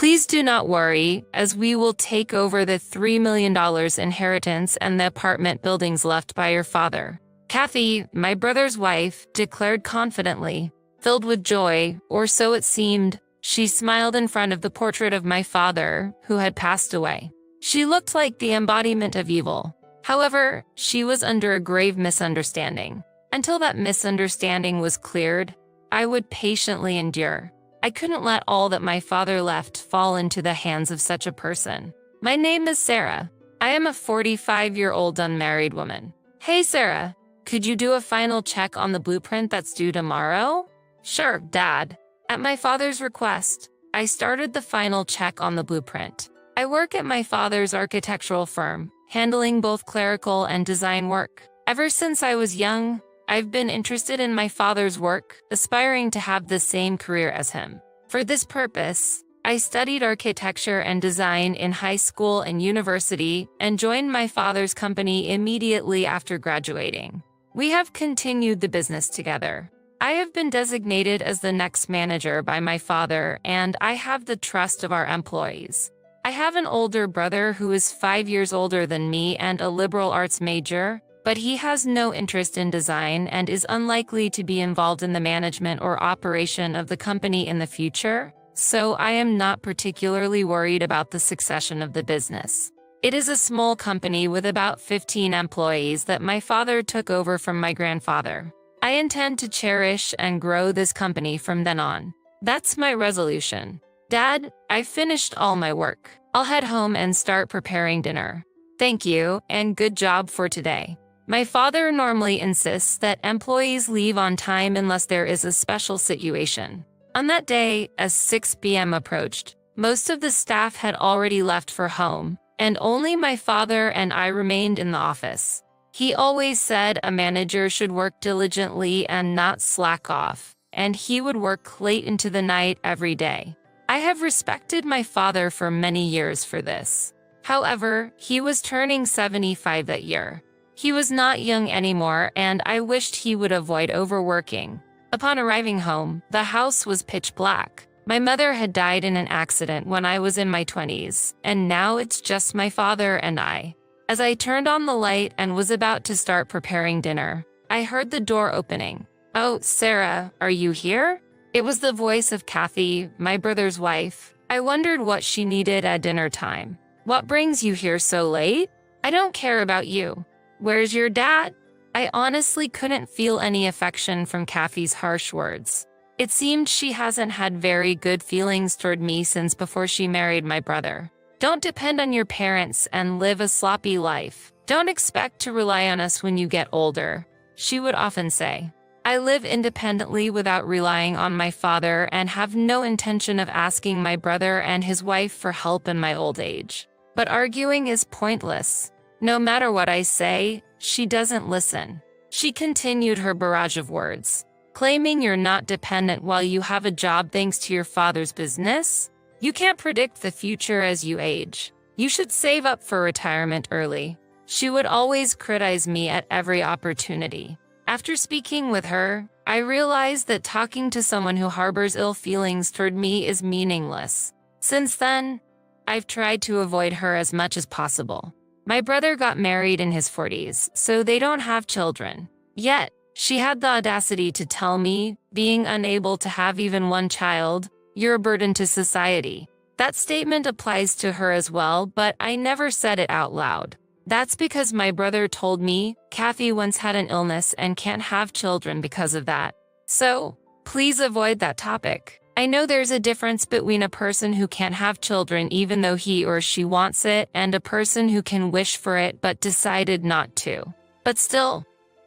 Please do not worry, as we will take over the $3 million inheritance and the apartment buildings left by your father." Kathy, my brother's wife, declared confidently. Filled with joy, or so it seemed, she smiled in front of the portrait of my father, who had passed away. She looked like the embodiment of evil. However, she was under a grave misunderstanding. Until that misunderstanding was cleared, I would patiently endure. I couldn't let all that my father left fall into the hands of such a person. "My name is Sarah. I am a 45-year-old unmarried woman." "Hey, Sarah, could you do a final check on the blueprint that's due tomorrow?" "Sure, Dad." At my father's request, I started the final check on the blueprint. I work at my father's architectural firm, handling both clerical and design work. Ever since I was young, I've been interested in my father's work, aspiring to have the same career as him. For this purpose, I studied architecture and design in high school and university and joined my father's company immediately after graduating. We have continued the business together. I have been designated as the next manager by my father, and I have the trust of our employees. I have an older brother who is 5 years older than me and a liberal arts major, but he has no interest in design and is unlikely to be involved in the management or operation of the company in the future, so I am not particularly worried about the succession of the business. It is a small company with about 15 employees that my father took over from my grandfather. I intend to cherish and grow this company from then on. That's my resolution. Dad, I've finished all my work. I'll head home and start preparing dinner. Thank you, and good job for today. My father normally insists that employees leave on time unless there is a special situation. On that day, as 6 p.m. approached, most of the staff had already left for home, and only my father and I remained in the office. He always said a manager should work diligently and not slack off, and he would work late into the night every day. I have respected my father for many years for this. However, he was turning 75 that year. He was not young anymore, and I wished he would avoid overworking. Upon arriving home, the house was pitch black. My mother had died in an accident when I was in my 20s, and now it's just my father and I. As I turned on the light and was about to start preparing dinner, I heard the door opening. "Oh, Sarah, are you here?" It was the voice of Kathy, my brother's wife. I wondered what she needed at dinner time. "What brings you here so late?" "I don't care about you." "Where's your dad?" I honestly couldn't feel any affection from Kathy's harsh words. It seemed she hasn't had very good feelings toward me since before she married my brother. "Don't depend on your parents and live a sloppy life. Don't expect to rely on us when you get older," she would often say. I live independently without relying on my father and have no intention of asking my brother and his wife for help in my old age. But arguing is pointless. No matter what I say, she doesn't listen. She continued her barrage of words. "Claiming you're not dependent while you have a job thanks to your father's business? You can't predict the future as you age. You should save up for retirement early." She would always criticize me at every opportunity. After speaking with her, I realized that talking to someone who harbors ill feelings toward me is meaningless. Since then, I've tried to avoid her as much as possible. My brother got married in his 40s, so they don't have children. Yet, she had the audacity to tell me, being unable to have even one child, "You're a burden to society." That statement applies to her as well, but I never said it out loud. That's because my brother told me Kathy once had an illness and can't have children because of that. So, please avoid that topic. I know there's a difference between a person who can't have children even though he or she wants it and a person who can wish for it but decided not to. But still,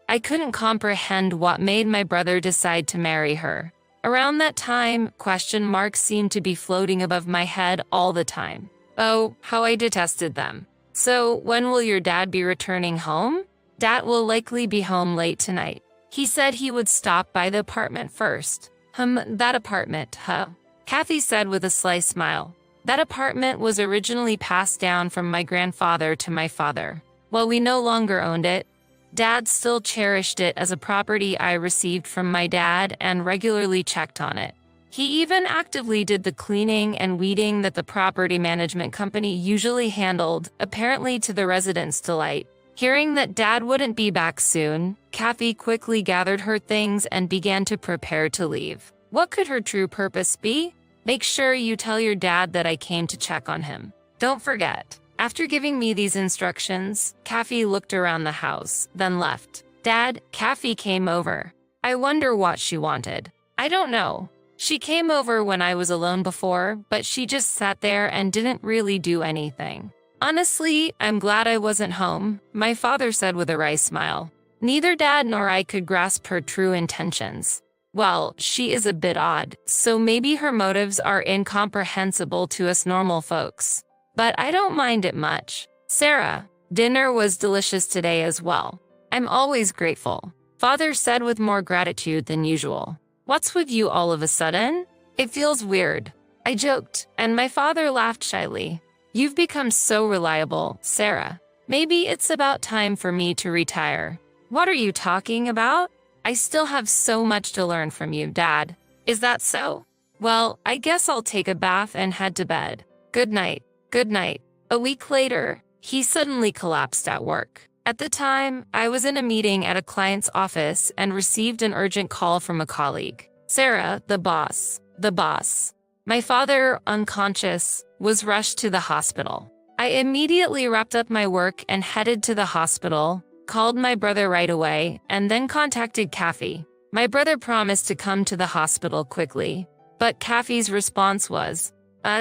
I couldn't comprehend what made my brother decide to marry her. Around that time, question marks seemed to be floating above my head all the time. Oh, how I detested them. "So, when will your dad be returning home?" "Dad will likely be home late tonight. He said he would stop by the apartment first." That apartment, huh?" Kathy said with a sly smile. "That apartment was originally passed down from my grandfather to my father. While we no longer owned it, Dad still cherished it as a property I received from my dad and regularly checked on it. He even actively did the cleaning and weeding that the property management company usually handled, apparently to the residents' delight. Hearing that Dad wouldn't be back soon, Kathy quickly gathered her things and began to prepare to leave. What could her true purpose be? Make sure you tell your dad that I came to check on him. Don't forget. After giving me these instructions, Kathy looked around the house, then left. Dad, Kathy came over. I wonder what she wanted. I don't know. She came over when I was alone before, but she just sat there and didn't really do anything. Honestly, I'm glad I wasn't home, my father said with a wry smile. Neither Dad nor I could grasp her true intentions. Well, she is a bit odd, so maybe her motives are incomprehensible to us normal folks. But I don't mind it much. Sarah, dinner was delicious today as well. I'm always grateful, Father said with more gratitude than usual. What's with you all of a sudden? It feels weird. I joked, and my father laughed shyly. You've become so reliable, Sarah. Maybe it's about time for me to retire. What are you talking about? I still have so much to learn from you, Dad. Is that so? Well, I guess I'll take a bath and head to bed. Good night. Good night. A week later, he suddenly collapsed at work. At the time, I was in a meeting at a client's office and received an urgent call from a colleague. Sarah, the boss. My father, unconscious, was rushed to the hospital. I immediately wrapped up my work and headed to the hospital, called my brother right away, and then contacted Kathy. My brother promised to come to the hospital quickly, but Kathy's response was,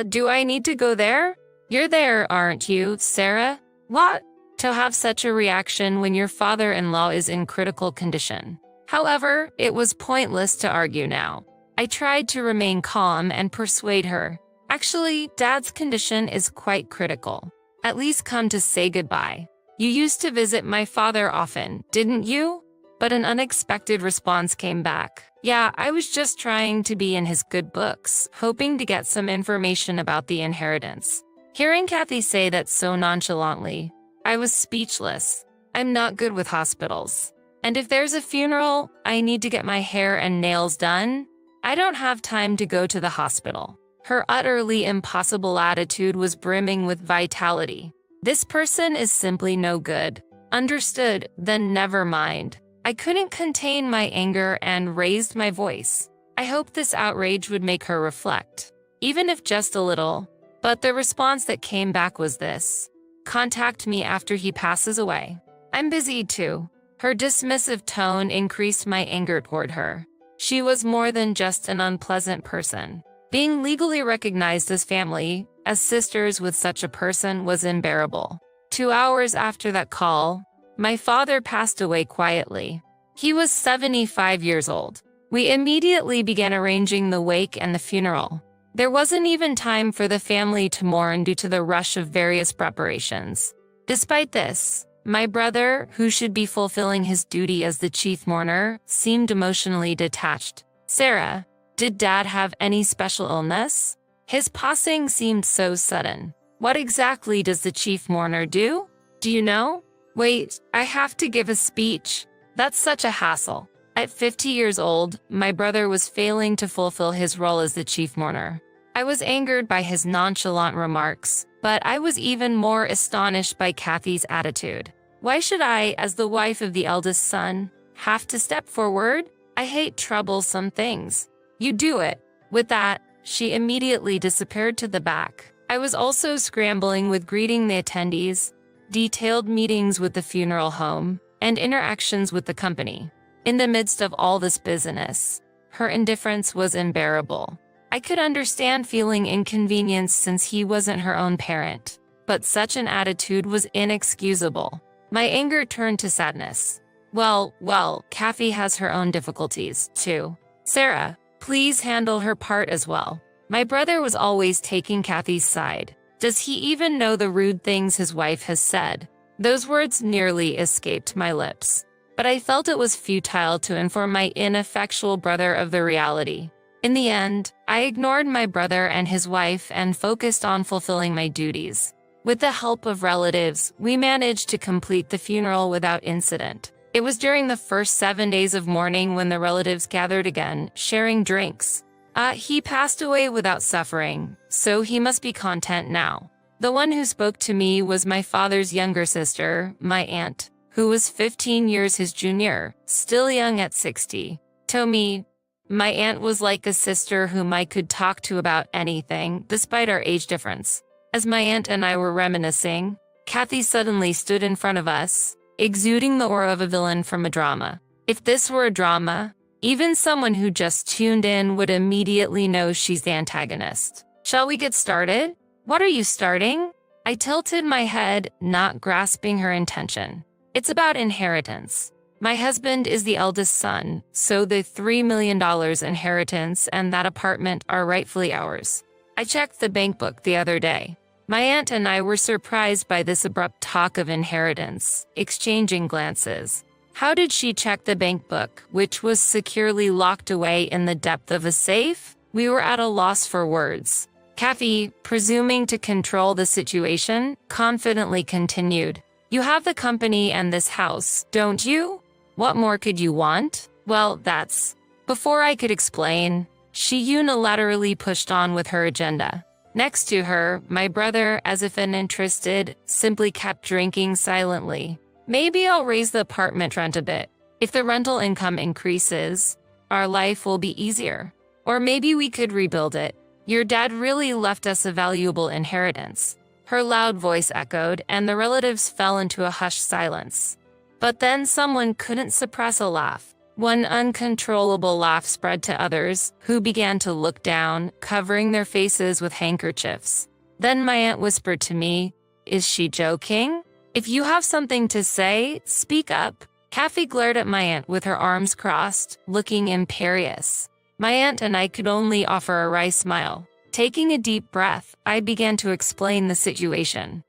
do I need to go there? You're there, aren't you, Sarah? What? To have such a reaction when your father-in-law is in critical condition. However, it was pointless to argue now. I tried to remain calm and persuade her. Actually, Dad's condition is quite critical. At least come to say goodbye. You used to visit my father often, didn't you? But an unexpected response came back. Yeah, I was just trying to be in his good books, hoping to get some information about the inheritance. Hearing Kathy say that so nonchalantly, I was speechless. I'm not good with hospitals. And if there's a funeral, I need to get my hair and nails done. I don't have time to go to the hospital. Her utterly impossible attitude was brimming with vitality. This person is simply no good. Understood, then never mind. I couldn't contain my anger and raised my voice. I hoped this outrage would make her reflect, even if just a little. But the response that came back was this: contact me after he passes away. I'm busy too. Her dismissive tone increased my anger toward her. She was more than just an unpleasant person. Being legally recognized as family, as sisters with such a person, was unbearable. 2 hours after that call, my father passed away quietly. He was 75 years old. We immediately began arranging the wake and the funeral. There wasn't even time for the family to mourn due to the rush of various preparations. Despite this, my brother, who should be fulfilling his duty as the chief mourner, seemed emotionally detached. Sarah, did Dad have any special illness? His passing seemed so sudden. What exactly does the chief mourner do? Do you know? Wait, I have to give a speech. That's such a hassle. At 50 years old, my brother was failing to fulfill his role as the chief mourner. I was angered by his nonchalant remarks, but I was even more astonished by Kathy's attitude. Why should I, as the wife of the eldest son, have to step forward? I hate troublesome things. You do it. With that, she immediately disappeared to the back. I was also scrambling with greeting the attendees, detailed meetings with the funeral home, and interactions with the company. In the midst of all this business, her indifference was unbearable. I could understand feeling inconvenienced since he wasn't her own parent, but such an attitude was inexcusable. My anger turned to sadness. Well, Kathy has her own difficulties, too. Sarah, please handle her part as well. My brother was always taking Kathy's side. Does he even know the rude things his wife has said? Those words nearly escaped my lips, but I felt it was futile to inform my ineffectual brother of the reality. In the end, I ignored my brother and his wife and focused on fulfilling my duties. With the help of relatives, we managed to complete the funeral without incident. It was during the first 7 days of mourning when the relatives gathered again, sharing drinks. He passed away without suffering, so he must be content now. The one who spoke to me was my father's younger sister, my aunt, who was 15 years his junior, still young at 60. To me, my aunt was like a sister whom I could talk to about anything, despite our age difference. As my aunt and I were reminiscing, Kathy suddenly stood in front of us, exuding the aura of a villain from a drama. If this were a drama, even someone who just tuned in would immediately know she's the antagonist. Shall we get started? What are you starting? I tilted my head, not grasping her intention. It's about inheritance. My husband is the eldest son, so the $3 million inheritance and that apartment are rightfully ours. I checked the bank book the other day. My aunt and I were surprised by this abrupt talk of inheritance, exchanging glances. How did she check the bank book, which was securely locked away in the depth of a safe? We were at a loss for words. Kathy, presuming to control the situation, confidently continued. You have the company and this house, don't you? What more could you want? Well, that's... Before I could explain, she unilaterally pushed on with her agenda. Next to her, my brother, as if uninterested, simply kept drinking silently. Maybe I'll raise the apartment rent a bit. If the rental income increases, our life will be easier. Or maybe we could rebuild it. Your dad really left us a valuable inheritance. Her loud voice echoed, and the relatives fell into a hushed silence. But then someone couldn't suppress a laugh. One uncontrollable laugh spread to others, who began to look down, covering their faces with handkerchiefs. Then my aunt whispered to me, "Is she joking? If you have something to say, speak up." Kathy glared at my aunt with her arms crossed, looking imperious. My aunt and I could only offer a wry smile. Taking a deep breath, I began to explain the situation.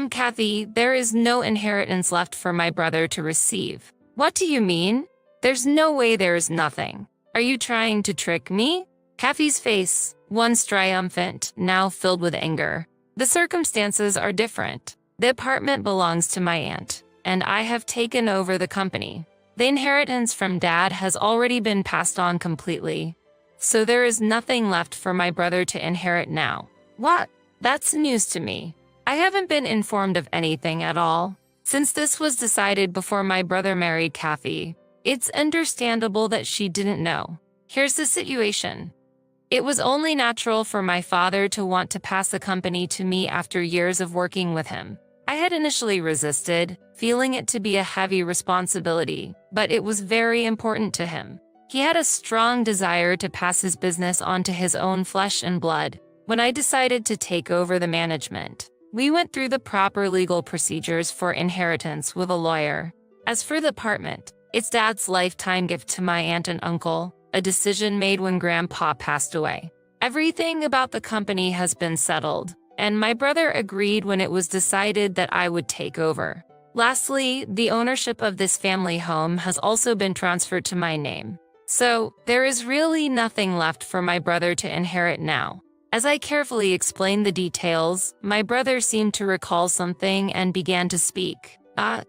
Kathy, there is no inheritance left for my brother to receive." "What do you mean?" "There's no way there is nothing. Are you trying to trick me?" Kathy's face, once triumphant, now filled with anger. "The circumstances are different. The apartment belongs to my aunt, and I have taken over the company. The inheritance from Dad has already been passed on completely, so there is nothing left for my brother to inherit now." "What? That's news to me. I haven't been informed of anything at all. Since this was decided before my brother married Kathy, it's understandable that she didn't know. Here's the situation. It was only natural for my father to want to pass the company to me after years of working with him. I had initially resisted, feeling it to be a heavy responsibility, but it was very important to him. He had a strong desire to pass his business on to his own flesh and blood. When I decided to take over the management, we went through the proper legal procedures for inheritance with a lawyer. As for the apartment, it's Dad's lifetime gift to my aunt and uncle, a decision made when Grandpa passed away. Everything about the company has been settled, and my brother agreed when it was decided that I would take over. Lastly, the ownership of this family home has also been transferred to my name. So, there is really nothing left for my brother to inherit now. As I carefully explained the details, my brother seemed to recall something and began to speak.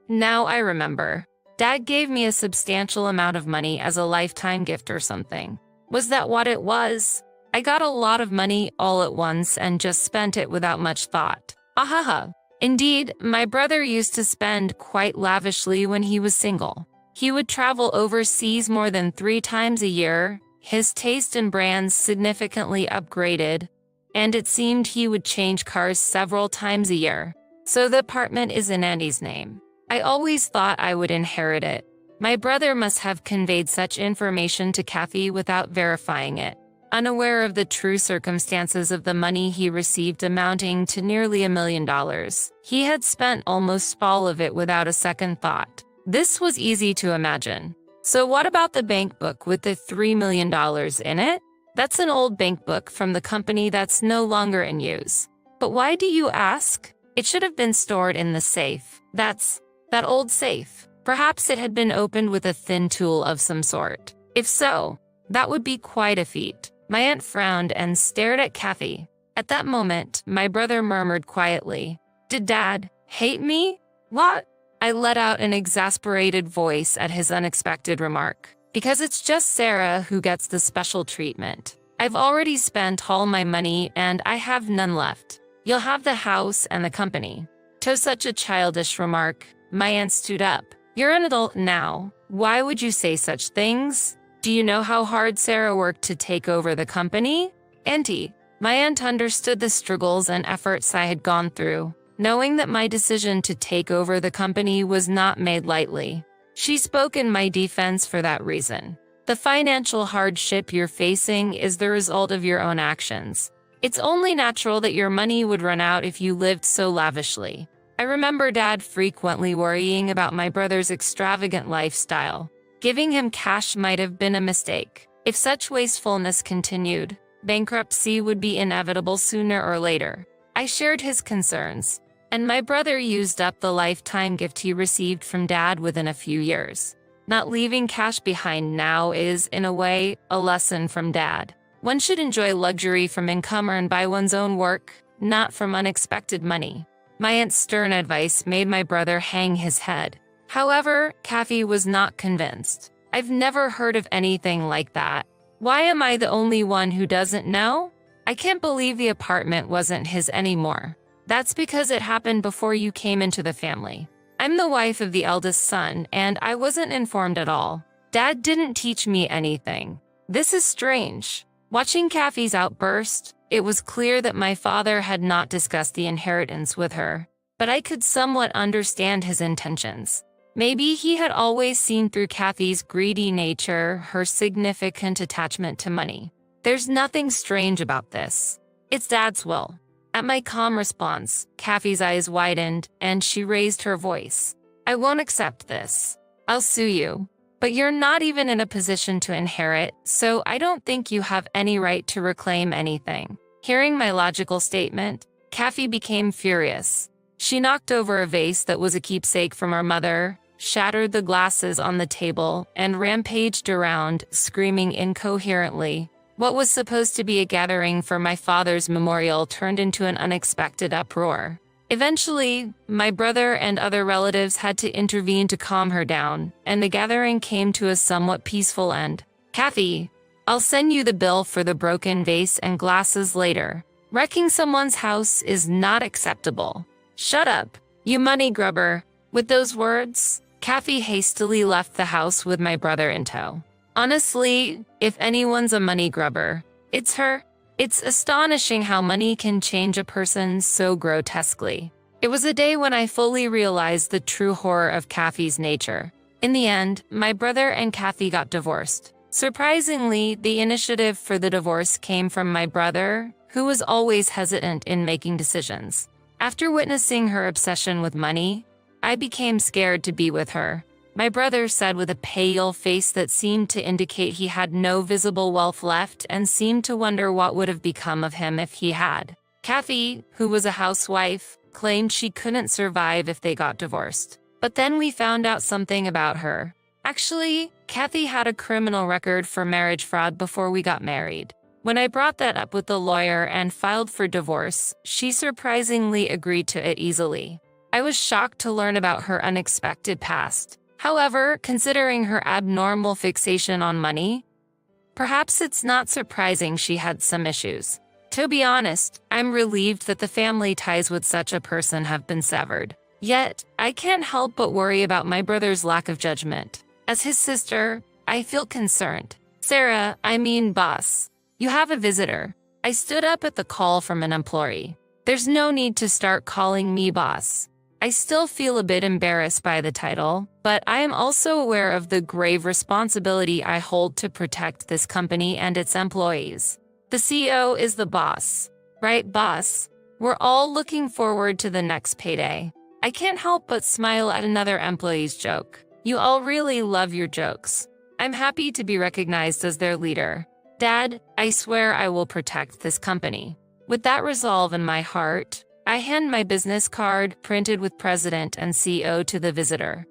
Now I remember. Dad gave me a substantial amount of money as a lifetime gift or something. Was that what it was? I got a lot of money all at once and just spent it without much thought. Ahaha. Indeed, my brother used to spend quite lavishly when he was single. He would travel overseas more than 3 times a year, his taste in brands significantly upgraded, and it seemed he would change cars several times a year. So the apartment is in Andy's name. I always thought I would inherit it. My brother must have conveyed such information to Kathy without verifying it. Unaware of the true circumstances of the money he received amounting to nearly $1 million, he had spent almost all of it without a second thought. This was easy to imagine. So what about the bank book with the $3 million in it? That's an old bank book from the company that's no longer in use. But why do you ask? It should have been stored in the safe. That old safe. Perhaps it had been opened with a thin tool of some sort. If so, that would be quite a feat. My aunt frowned and stared at Kathy. At that moment, my brother murmured quietly, "Did Dad hate me?" "What?" I let out an exasperated voice at his unexpected remark. "Because it's just Sarah who gets the special treatment. I've already spent all my money and I have none left. You'll have the house and the company." To such a childish remark, my aunt stood up. "You're an adult now. Why would you say such things? Do you know how hard Sarah worked to take over the company?" "Auntie." My aunt understood the struggles and efforts I had gone through, knowing that my decision to take over the company was not made lightly. She spoke in my defense for that reason. "The financial hardship you're facing is the result of your own actions. It's only natural that your money would run out if you lived so lavishly." I remember Dad frequently worrying about my brother's extravagant lifestyle. Giving him cash might have been a mistake. If such wastefulness continued, bankruptcy would be inevitable sooner or later. I shared his concerns, and my brother used up the lifetime gift he received from Dad within a few years. Not leaving cash behind now is, in a way, a lesson from Dad. One should enjoy luxury from income earned by one's own work, not from unexpected money. My aunt's stern advice made my brother hang his head. However, Kathy was not convinced. "I've never heard of anything like that. Why am I the only one who doesn't know? I can't believe the apartment wasn't his anymore." "That's because it happened before you came into the family. I'm the wife of the eldest son, and I wasn't informed at all. Dad didn't teach me anything." This is strange. Watching Kathy's outburst, it was clear that my father had not discussed the inheritance with her, but I could somewhat understand his intentions. Maybe he had always seen through Kathy's greedy nature, her significant attachment to money. "There's nothing strange about this. It's Dad's will." At my calm response, Kathy's eyes widened and she raised her voice. "I won't accept this. I'll sue you. But you're not even in a position to inherit, so I don't think you have any right to reclaim anything." Hearing my logical statement, Kathy became furious. She knocked over a vase that was a keepsake from our mother, shattered the glasses on the table, and rampaged around, screaming incoherently. What was supposed to be a gathering for my father's memorial turned into an unexpected uproar. Eventually, my brother and other relatives had to intervene to calm her down, and the gathering came to a somewhat peaceful end. "Kathy, I'll send you the bill for the broken vase and glasses later. Wrecking someone's house is not acceptable." "Shut up, you money grubber." With those words, Kathy hastily left the house with my brother in tow. Honestly, if anyone's a money grubber, it's her. It's astonishing how money can change a person so grotesquely. It was a day when I fully realized the true horror of Kathy's nature. In the end, my brother and Kathy got divorced. Surprisingly, the initiative for the divorce came from my brother, who was always hesitant in making decisions. After witnessing her obsession with money, I became scared to be with her. My brother said with a pale face that seemed to indicate he had no visible wealth left and seemed to wonder what would have become of him if he had. Kathy, who was a housewife, claimed she couldn't survive if they got divorced. But then we found out something about her. Actually, Kathy had a criminal record for marriage fraud before we got married. When I brought that up with the lawyer and filed for divorce, she surprisingly agreed to it easily. I was shocked to learn about her unexpected past. However, considering her abnormal fixation on money, perhaps it's not surprising she had some issues. To be honest, I'm relieved that the family ties with such a person have been severed. Yet, I can't help but worry about my brother's lack of judgment. As his sister, I feel concerned. "Sarah, I mean boss, you have a visitor." I stood up at the call from an employee. "There's no need to start calling me boss." I still feel a bit embarrassed by the title, but I am also aware of the grave responsibility I hold to protect this company and its employees. The CEO is the boss. Right, boss? We're all looking forward to the next payday. I can't help but smile at another employee's joke. You all really love your jokes. I'm happy to be recognized as their leader. Dad, I swear I will protect this company. With that resolve in my heart, I hand my business card, printed with President and CEO, to the visitor.